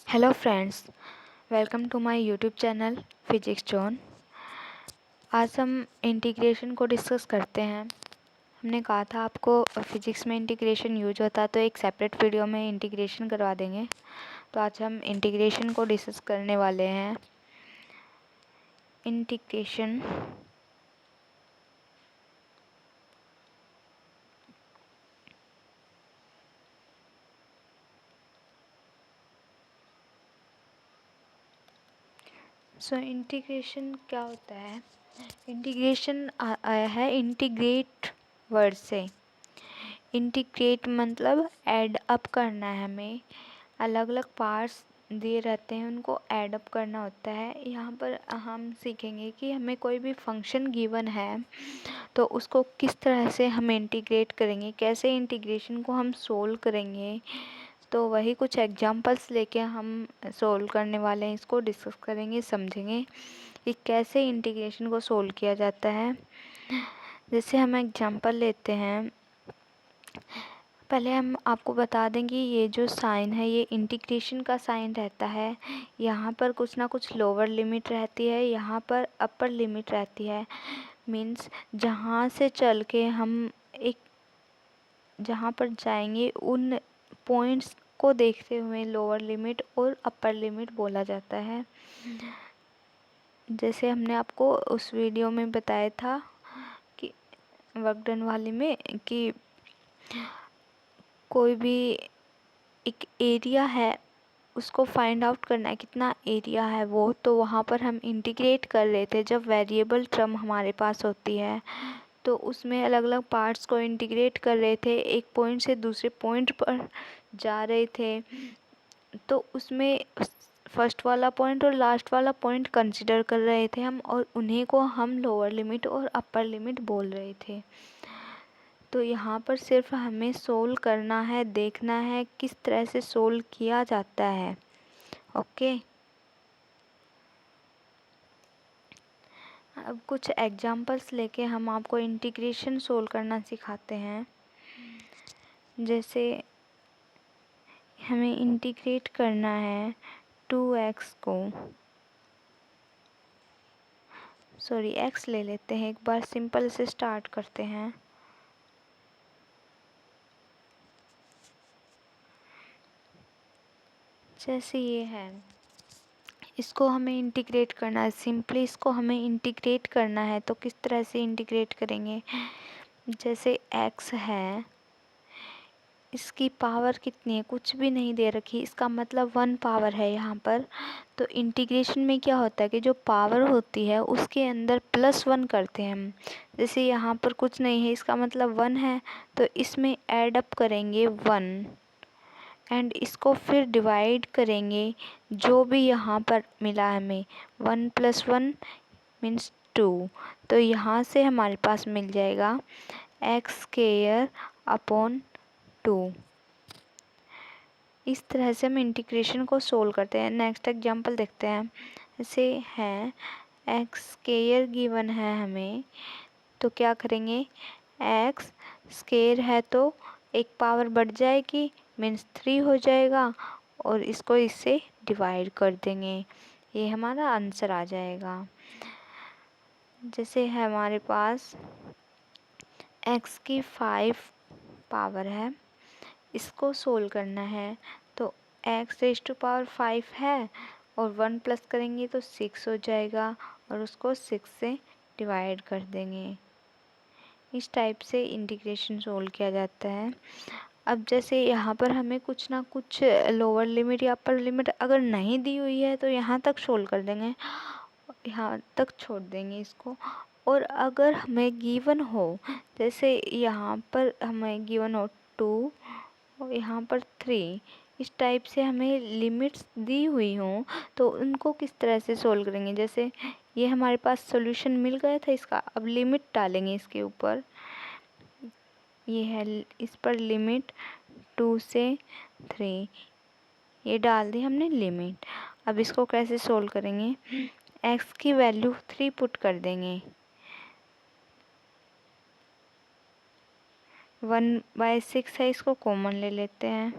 Hello friends, welcome to my YouTube channel physics zone. आज हम integration को discuss करते हैं। हमने कहा था आपको फिजिक्स में इंटीग्रेशन यूज होता है तो एक सेपरेट वीडियो में इंटीग्रेशन करवा देंगे। तो आज हम इंटीग्रेशन को डिस्कस करने वाले हैं। इंटीग्रेशन इंटीग्रेशन क्या होता है? इंटीग्रेशन आया है इंटीग्रेट वर्ड से। इंटीग्रेट मतलब ऐड अप करना है हमें। अलग अलग पार्ट्स दिए रहते हैं, उनको ऐड अप करना होता है। यहाँ पर हम सीखेंगे कि हमें कोई भी फंक्शन गिवन है तो उसको किस तरह से हम इंटीग्रेट करेंगे, कैसे इंटीग्रेशन को हम सोल्व करेंगे। तो वही कुछ एग्जांपल्स लेके हम सोल्व करने वाले हैं। इसको डिस्कस करेंगे, समझेंगे कि कैसे इंटीग्रेशन को सोल्व किया जाता है। जैसे हम एग्जांपल लेते हैं, पहले हम आपको बता दें कि ये जो साइन है ये इंटीग्रेशन का साइन रहता है। यहाँ पर कुछ ना कुछ लोअर लिमिट रहती है, यहाँ पर अपर लिमिट रहती है। मीन्स जहाँ से चल के हम एक जहाँ पर जाएंगे उन पॉइंट्स को देखते हुए लोअर लिमिट और अपर लिमिट बोला जाता है। जैसे हमने आपको उस वीडियो में बताया था कि वर्क डन वाली में कि कोई भी एक एरिया है, उसको फाइंड आउट करना है कितना एरिया है वो। तो वहाँ पर हम इंटीग्रेट कर रहे थे। जब वेरिएबल टर्म हमारे पास होती है तो उसमें अलग अलग पार्ट्स को इंटीग्रेट कर रहे थे, एक पॉइंट से दूसरे पॉइंट पर जा रहे थे। तो उसमें फर्स्ट वाला पॉइंट और लास्ट वाला पॉइंट कंसिडर कर रहे थे हम, और उन्हीं को हम लोअर लिमिट और अपर लिमिट बोल रहे थे। तो यहाँ पर सिर्फ हमें सोल्व करना है, देखना है किस तरह से सोल्व किया जाता है। ओके, अब कुछ एग्जांपल्स लेके हम आपको इंटीग्रेशन सोल्व करना सिखाते हैं। जैसे हमें इंटीग्रेट करना है 2x को, x ले लेते हैं। एक बार सिंपल से स्टार्ट करते हैं। जैसे ये है, इसको हमें इंटीग्रेट करना है। सिंपली इसको हमें इंटीग्रेट करना है तो किस तरह से इंटीग्रेट करेंगे? जैसे x है, इसकी पावर कितनी है? कुछ भी नहीं दे रखी, इसका मतलब 1 पावर है यहाँ पर। तो इंटीग्रेशन में क्या होता है कि जो पावर होती है उसके अंदर +1 करते हैं हम। जैसे यहाँ पर कुछ नहीं है, इसका मतलब 1 है, तो इसमें ऐड अप करेंगे 1 एंड इसको फिर डिवाइड करेंगे। जो भी यहाँ पर मिला हमें 1 + 1 मीन्स 2, तो यहाँ से हमारे पास मिल जाएगा x² अपॉन 2। इस तरह से हम इंटीग्रेशन को सोल्व करते हैं। नेक्स्ट एग्जांपल देखते हैं। जैसे है x² गिवन है हमें, तो क्या करेंगे? x² है तो एक पावर बढ़ जाएगी, मीन्स 3 हो जाएगा, और इसको इससे डिवाइड कर देंगे। ये हमारा आंसर आ जाएगा। जैसे है हमारे पास x की 5 पावर है, इसको सोल्व करना है। तो x⁵ है और 1 प्लस करेंगे तो 6 हो जाएगा, और उसको 6 से डिवाइड कर देंगे। इस टाइप से इंटीग्रेशन सोल्व किया जाता है। अब जैसे यहाँ पर हमें कुछ ना कुछ लोअर लिमिट या अपर लिमिट अगर नहीं दी हुई है तो यहाँ तक सोल्व कर देंगे, यहाँ तक छोड़ देंगे इसको। और अगर हमें गिवन हो, जैसे यहाँ पर हमें गिवन हो 2 और यहाँ पर 3, इस टाइप से हमें लिमिट्स दी हुई हों तो उनको किस तरह से सोल्व करेंगे? जैसे ये हमारे पास सॉल्यूशन मिल गया था इसका, अब लिमिट डालेंगे इसके ऊपर। ये है, इस पर लिमिट 2 से 3, ये डाल दी हमने लिमिट। अब इसको कैसे सोल्व करेंगे? x की वैल्यू 3 पुट कर देंगे। 1/6 है, इसको कॉमन ले लेते हैं।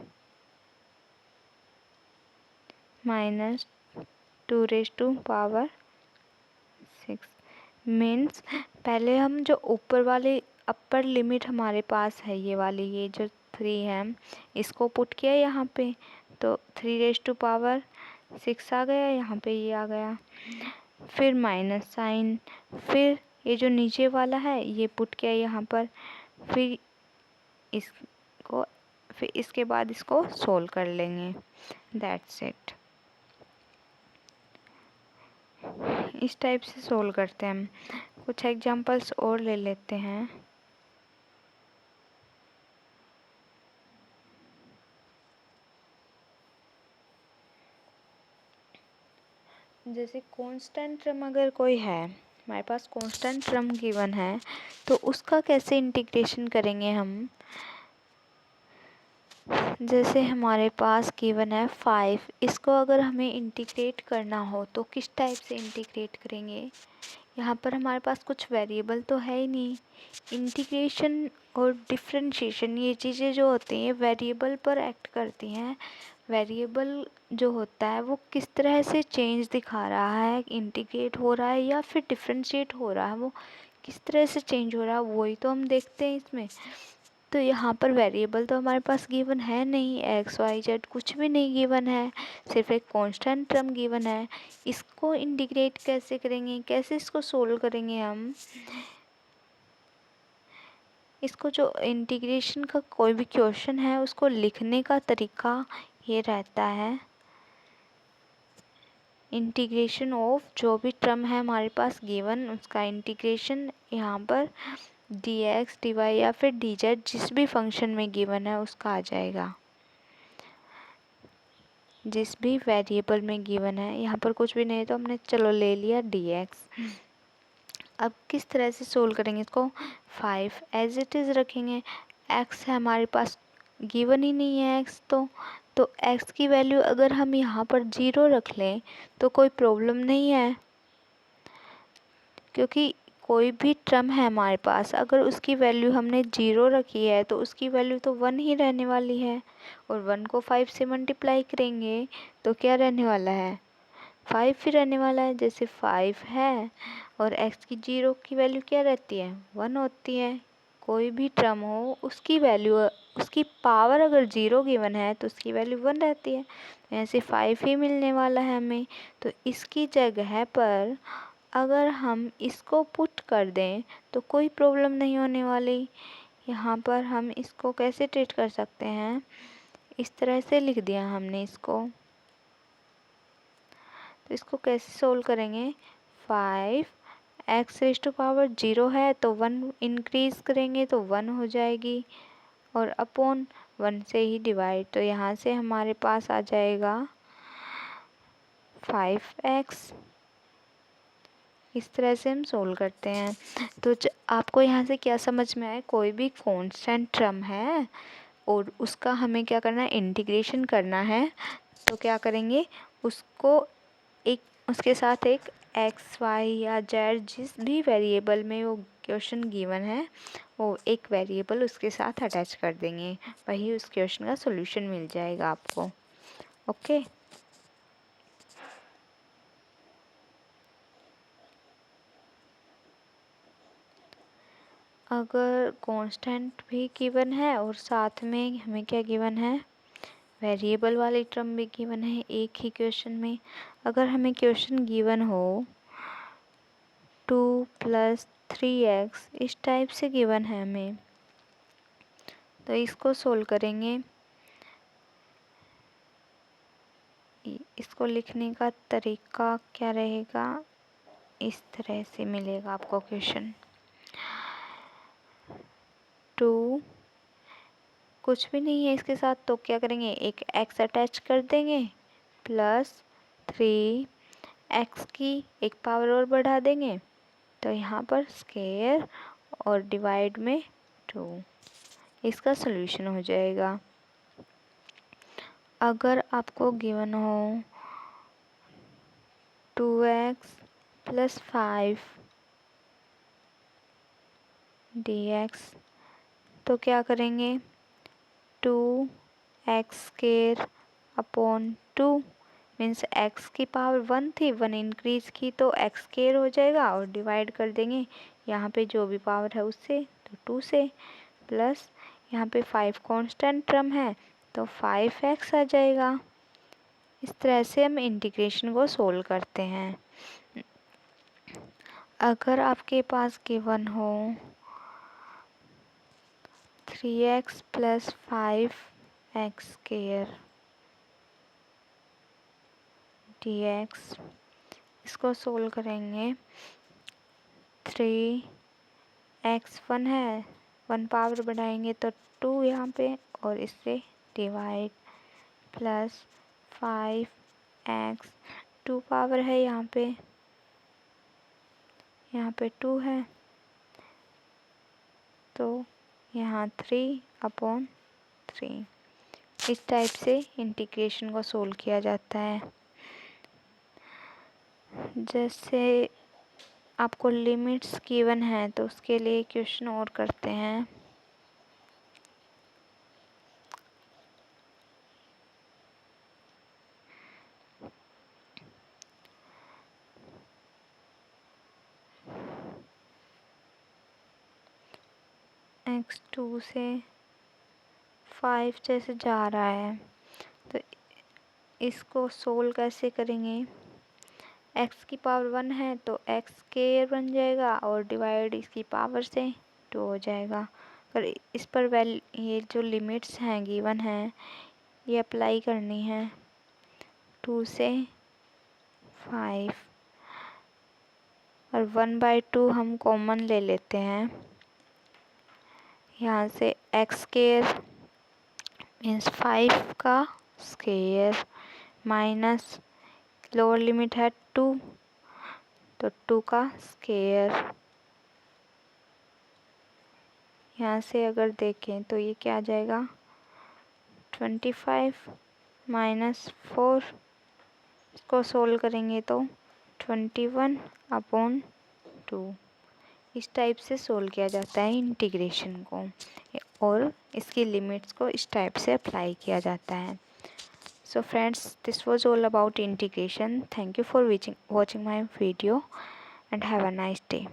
माइनस 2⁻⁶ मीन्स पहले हम जो ऊपर वाले अपर लिमिट हमारे पास है, ये वाली, ये जो 3 है, इसको पुट किया यहाँ पे, तो 3⁻⁶ आ गया, यहाँ पे ये आ गया। फिर माइनस साइन, फिर ये जो नीचे वाला है ये पुट किया यहाँ पर, फिर इसको, फिर इसके बाद इसको सोल्व कर लेंगे। That's it. इस टाइप से सोल्व करते हैं हम। कुछ एग्जांपल्स और ले लेते हैं। जैसे कांस्टेंट टर्म अगर कोई है, हमारे पास कांस्टेंट टर्म गिवन है, तो उसका कैसे इंटीग्रेशन करेंगे हम। जैसे हमारे पास गिवन है 5, इसको अगर हमें इंटीग्रेट करना हो तो किस टाइप से इंटीग्रेट करेंगे। यहाँ पर हमारे पास कुछ वेरिएबल तो है ही नहीं। इंटीग्रेशन और डिफरेंशिएशन, ये चीज़ें जो होती हैं वेरिएबल पर एक्ट करती हैं। वेरिएबल जो होता है वो किस तरह से चेंज दिखा रहा है, इंटीग्रेट हो रहा है या फिर डिफरेंशिएट हो रहा है, वो किस तरह से चेंज हो रहा है, वही तो हम देखते हैं इसमें। तो यहाँ पर वेरिएबल तो हमारे पास गिवन है नहीं, एक्स वाई जेड कुछ भी नहीं गिवन है, सिर्फ एक कांस्टेंट टर्म गिवन है। इसको इंटीग्रेट कैसे करेंगे, कैसे इसको सोल्व करेंगे हम। इसको जो इंटीग्रेशन का कोई भी क्वेश्चन है उसको लिखने का तरीका ये रहता है, इंटीग्रेशन ऑफ जो भी टर्म है हमारे पास गिवन, उसका इंटीग्रेशन यहाँ पर dx dy या फिर dz जिस भी फंक्शन में गिवन है उसका आ जाएगा, जिस भी वेरिएबल में गिवन है। यहाँ पर कुछ भी नहीं तो हमने चलो ले लिया dx। अब किस तरह से सोल्व करेंगे इसको, 5 एज इट इज़ रखेंगे। x है हमारे पास, गिवन ही नहीं है x, तो x की वैल्यू अगर हम यहाँ पर 0 रख लें तो कोई प्रॉब्लम नहीं है, क्योंकि कोई भी टर्म है हमारे पास अगर उसकी वैल्यू हमने 0 रखी है तो उसकी वैल्यू तो 1 ही रहने वाली है, और 1 को 5 से मल्टीप्लाई करेंगे तो क्या रहने वाला है, 5 ही रहने वाला है। जैसे 5 है और x की 0 की वैल्यू क्या रहती है, 1 होती है। कोई भी टर्म हो उसकी वैल्यू, उसकी पावर अगर 0 गिवन है तो उसकी वैल्यू 1 रहती है, तो ऐसे 5 ही मिलने वाला है हमें। तो इसकी जगह पर अगर हम इसको पुट कर दें तो कोई प्रॉब्लम नहीं होने वाली। यहाँ पर हम इसको कैसे ट्रीट कर सकते हैं, इस तरह से लिख दिया हमने इसको, तो इसको कैसे सोल्व करेंगे, 5 x⁻0 है तो 1 इंक्रीज करेंगे तो 1 हो जाएगी, और अपॉन 1 से ही डिवाइड, तो यहाँ से हमारे पास आ जाएगा 5x। इस तरह से हम सोल्व करते हैं। तो आपको यहाँ से क्या समझ में आए, कोई भी कांस्टेंट टर्म है और उसका हमें क्या करना है, इंटीग्रेशन करना है, तो क्या करेंगे, उसको एक उसके साथ एक एक्स वाई या जेड जिस भी वेरिएबल में वो क्वेश्चन गिवन है वो एक वेरिएबल उसके साथ अटैच कर देंगे, वही उस क्वेश्चन का सॉल्यूशन मिल जाएगा आपको। ओके। अगर कांस्टेंट भी गिवन है और साथ में हमें क्या गिवन है, वेरिएबल वाली टर्म भी गिवन है एक ही क्वेश्चन में। अगर हमें क्वेश्चन गिवन हो 2 + 3x इस टाइप से गिवन है हमें, तो इसको सोल्व करेंगे। इसको लिखने का तरीका क्या रहेगा, इस तरह से मिलेगा आपको क्वेश्चन। 2 कुछ भी नहीं है इसके साथ, तो क्या करेंगे, एक x अटैच कर देंगे, प्लस 3x की एक पावर और बढ़ा देंगे, तो यहाँ पर स्क्वायर और डिवाइड में 2, इसका सॉल्यूशन हो जाएगा। अगर आपको गिवन हो 2x + 5 dx, तो क्या करेंगे, 2x² अपॉन 2 मीन्स x की पावर 1 थी, 1 इंक्रीज की तो x स्क्वायर हो जाएगा और डिवाइड कर देंगे यहाँ पे जो भी पावर है उससे, तो 2 से, प्लस यहाँ पे 5 कांस्टेंट टर्म है तो 5x आ जाएगा। इस तरह से हम इंटीग्रेशन को सोल्व करते हैं। अगर आपके पास गिवन हो 3x plus 5x square dx, इसको सोल्व करेंगे। 3x 1 है, 1 पावर बढ़ाएंगे तो 2 यहाँ पे और इससे डिवाइड, प्लस 5x 2 पावर है यहाँ पे 2 है तो यहाँ 3/3। इस टाइप से इंटीग्रेशन को सोल्व किया जाता है। जैसे आपको लिमिट्स गिवन है तो उसके लिए क्वेश्चन और करते हैं। x 2 से 5 जैसे जा रहा है तो इसको सोल्व कैसे करेंगे। x की पावर 1 है तो x स्क्वायर बन जाएगा और डिवाइड इसकी पावर से 2 हो जाएगा। अगर इस पर ये जो लिमिट्स हैं गिवन हैं ये अप्लाई करनी है। 2 से 5 और 1/2 हम कॉमन ले लेते हैं। यहाँ से x स्क्वायर मीन्स 5 का स्क्वायर माइनस लोअर लिमिट है 2 तो 2 का स्क्वायर। यहाँ से अगर देखें तो ये क्या आ जाएगा 25 माइनस 4, इसको सोल्व करेंगे तो 21/2। इस टाइप से सोल्व किया जाता है इंटीग्रेशन को और इसकी लिमिट्स को इस टाइप से अप्लाई किया जाता है। So friends, this was all about integration. Thank you for watching my video and have a nice day.